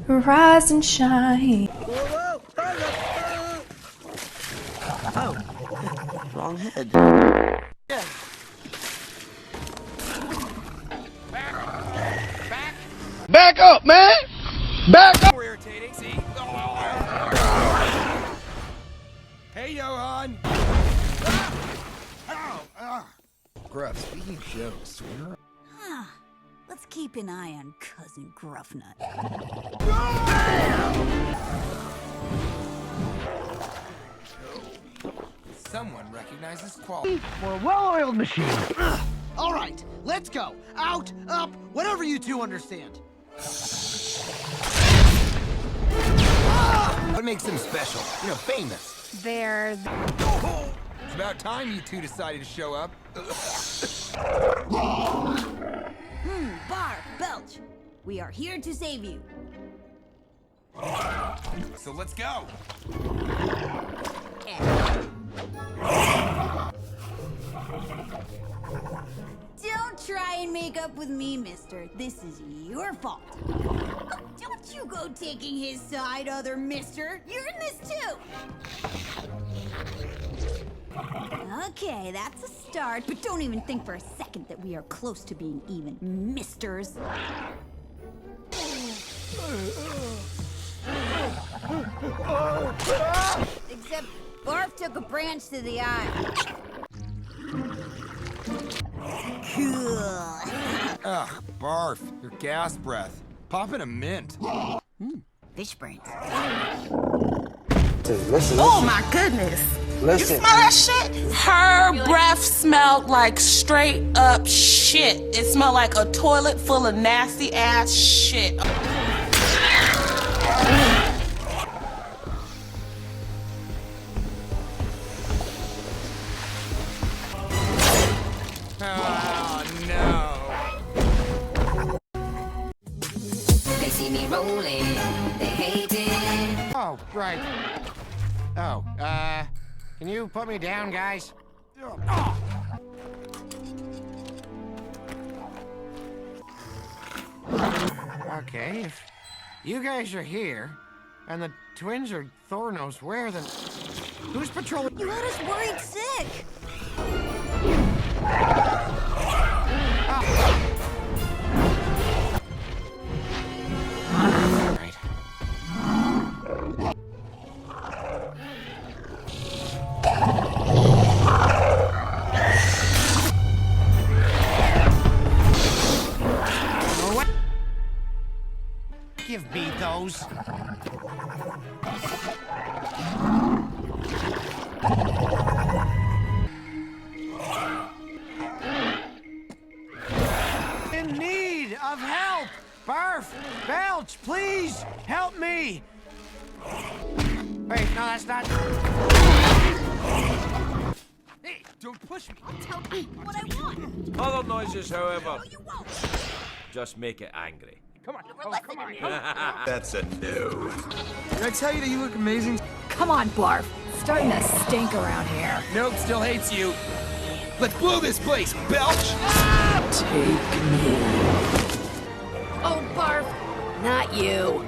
Rise and shine. Whoa, oh, wrong head. Yeah. Back up, man! Back up! More irritating, see? Hey, Johan! Gruff, speaking of jokes, we're... Huh. Let's keep an eye on Cousin Gruffnut. Someone recognizes quality. For a well-oiled machine. All right, let's go. Out, up, whatever you two understand. What makes them special? You know, famous. They're... It's about time you two decided to show up. Barf, belch. We are here to save you. So let's go. Don't try and make up with me, mister. This is your fault. Oh, don't you go taking his side, other mister. You're in this too. Okay, that's a start, but don't even think for a second that we are close to being even, misters. Except Barf took a branch to the eye. Cool. Ugh, barf. Your gas breath. Pop in a mint. Fish brains. Listen. Oh my goodness. Listen. You smell that shit? Her breath smelled like straight up shit. It smelled like a toilet full of nasty ass shit. Oh, no. They see me rolling, they hate it. Oh, right. Oh, can you put me down, guys? Okay, if you guys are here, and the twins are Thor knows where, then who's patrolling? You had us worried sick. Right. Give me those. In need of help! Barf! Belch, please! Help me! Wait, no, that's not... Hey, don't push me. I'll tell you what I want. Other noises, however, No, you won't. just make it angry. Come on. We're listening. That's a no. Did I tell you that you look amazing? Come on, Barf. Starting to stink around here. Nope, still hates you. Let's blow this place, belch! Take me. Oh, Barf. Not you.